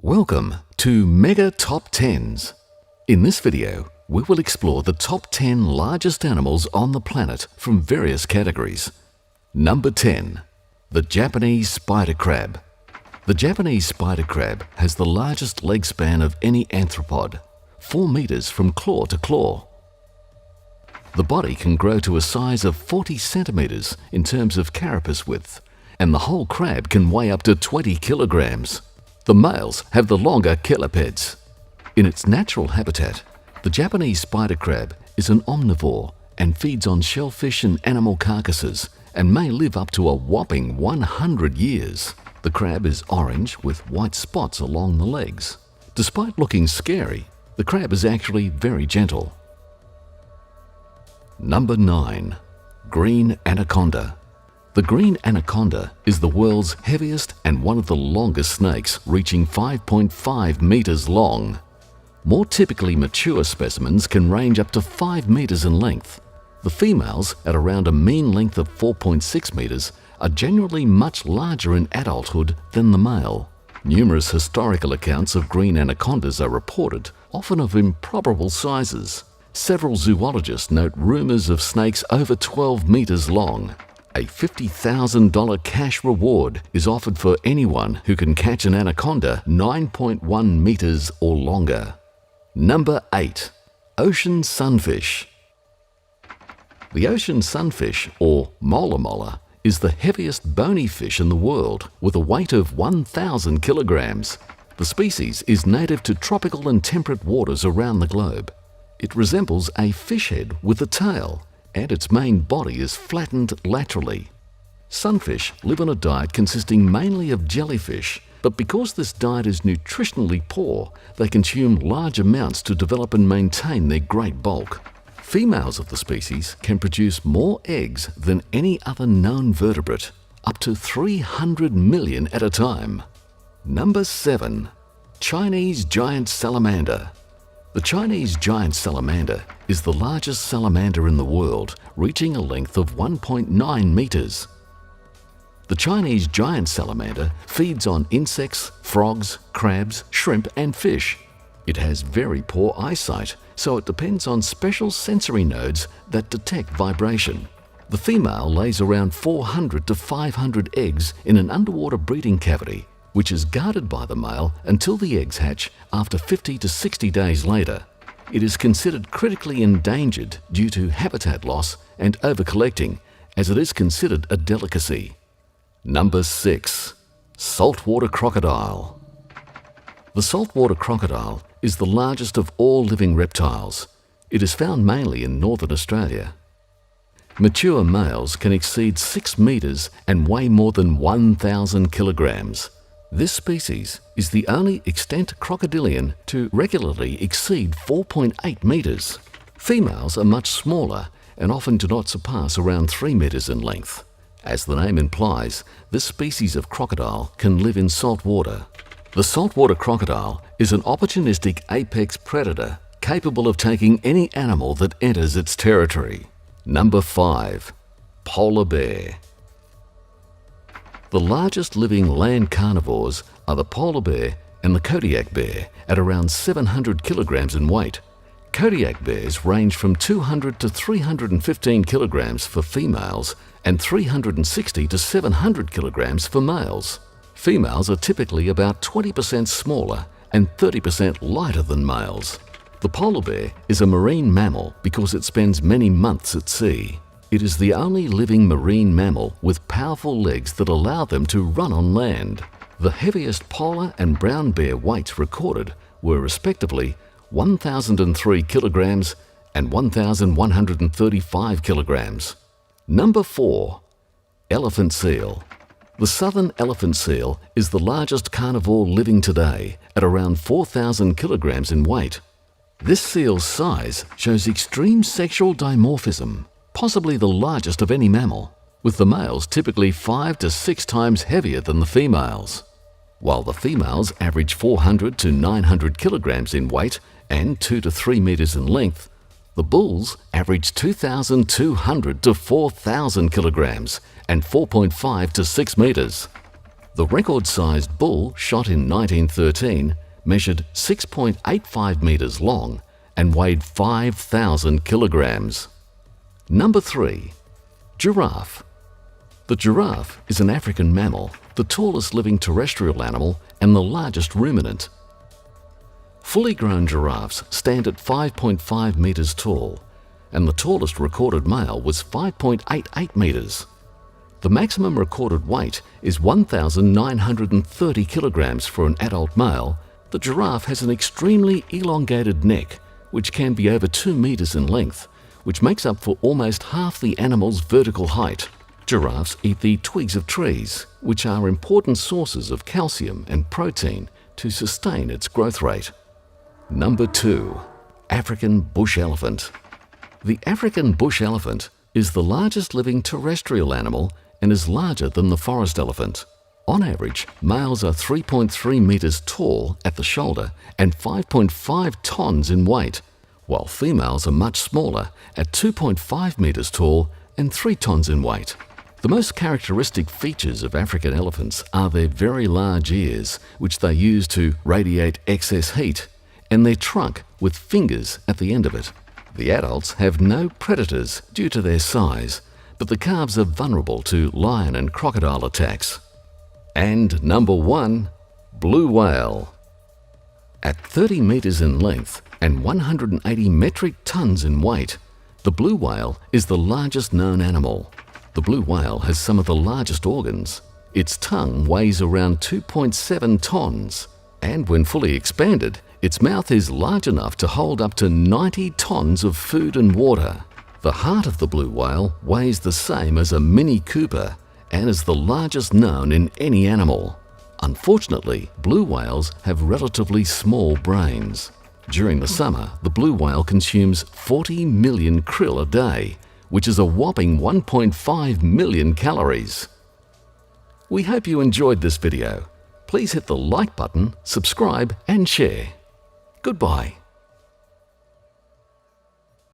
Welcome to Mega Top 10s. In this video, we will explore the top 10 largest animals on the planet from various categories. Number 10. The Japanese spider crab. The Japanese spider crab has the largest leg span of any arthropod, 4 meters from claw to claw. The body can grow to a size of 40 centimeters in terms of carapace width, and the whole crab can weigh up to 20 kilograms. The males have the longer chelipeds. In its natural habitat, the Japanese spider crab is an omnivore and feeds on shellfish and animal carcasses and may live up to a whopping 100 years. The crab is orange with white spots along the legs. Despite looking scary, the crab is actually very gentle. Number 9. Green anaconda. The green anaconda is the world's heaviest and one of the longest snakes, reaching 5.5 meters long. More typically mature specimens can range up to 5 meters in length. The females, at around a mean length of 4.6 meters, are generally much larger in adulthood than the male. Numerous historical accounts of green anacondas are reported, often of improbable sizes. Several zoologists note rumors of snakes over 12 meters long. A $50,000 cash reward is offered for anyone who can catch an anaconda 9.1 meters or longer. Number 8. Ocean sunfish. The ocean sunfish, or mola mola, is the heaviest bony fish in the world with a weight of 1,000 kilograms. The species is native to tropical and temperate waters around the globe. It resembles a fish head with a tail, and its main body is flattened laterally. Sunfish live on a diet consisting mainly of jellyfish, but because this diet is nutritionally poor, they consume large amounts to develop and maintain their great bulk. Females of the species can produce more eggs than any other known vertebrate, up to 300 million at a time. Number 7. Chinese giant salamander. The Chinese giant salamander is the largest salamander in the world, reaching a length of 1.9 meters. The Chinese giant salamander feeds on insects, frogs, crabs, shrimp, and fish. It has very poor eyesight, so it depends on special sensory nodes that detect vibration. The female lays around 400 to 500 eggs in an underwater breeding cavity, which is guarded by the male until the eggs hatch after 50 to 60 days later. It is considered critically endangered due to habitat loss and overcollecting, as it is considered a delicacy. Number 6. Saltwater crocodile. The saltwater crocodile is the largest of all living reptiles. It is found mainly in northern Australia. Mature males can exceed 6 meters and weigh more than 1,000 kilograms. This species is the only extant crocodilian to regularly exceed 4.8 meters. Females are much smaller and often do not surpass around 3 meters in length. As the name implies, this species of crocodile can live in salt water. The saltwater crocodile is an opportunistic apex predator capable of taking any animal that enters its territory. Number 5. Polar bear. The largest living land carnivores are the polar bear and the Kodiak bear at around 700 kilograms in weight. Kodiak bears range from 200 to 315 kilograms for females and 360 to 700 kilograms for males. Females are typically about 20% smaller and 30% lighter than males. The polar bear is a marine mammal because it spends many months at sea. It is the only living marine mammal with powerful legs that allow them to run on land. The heaviest polar and brown bear weights recorded were respectively 1,003 kilograms and 1,135 kilograms. Number 4. Elephant seal. The southern elephant seal is the largest carnivore living today at around 4,000 kilograms in weight. This seal's size shows extreme sexual dimorphism, possibly the largest of any mammal, with the males typically 5 to 6 times heavier than the females. While the females average 400 to 900 kilograms in weight and 2 to 3 meters in length, the bulls average 2,200 to 4,000 kilograms and 4.5 to 6 meters. The record-sized bull shot in 1913 measured 6.85 meters long and weighed 5,000 kilograms. Number 3. Giraffe. The giraffe is an African mammal, the tallest living terrestrial animal and the largest ruminant. Fully grown giraffes stand at 5.5 meters tall, and the tallest recorded male was 5.88 meters. The maximum recorded weight is 1,930 kilograms for an adult male. The giraffe has an extremely elongated neck, which can be over 2 meters in length, which makes up for almost half the animal's vertical height. Giraffes eat the twigs of trees, which are important sources of calcium and protein to sustain its growth rate. Number 2. African bush elephant. The African bush elephant is the largest living terrestrial animal and is larger than the forest elephant. On average, males are 3.3 meters tall at the shoulder and 5.5 tons in weight, while females are much smaller at 2.5 meters tall and 3 tons in weight. The most characteristic features of African elephants are their very large ears, which they use to radiate excess heat, and their trunk with fingers at the end of it. The adults have no predators due to their size, but the calves are vulnerable to lion and crocodile attacks. And number 1, blue whale. At 30 meters in length and 180 metric tons in weight, the blue whale is the largest known animal. The blue whale has some of the largest organs. Its tongue weighs around 2.7 tons, and when fully expanded, its mouth is large enough to hold up to 90 tons of food and water. The heart of the blue whale weighs the same as a Mini Cooper and is the largest known in any animal. Unfortunately, blue whales have relatively small brains. During the summer, the blue whale consumes 40 million krill a day, which is a whopping 1.5 million calories. We hope you enjoyed this video. Please hit the like button, subscribe and share. Goodbye.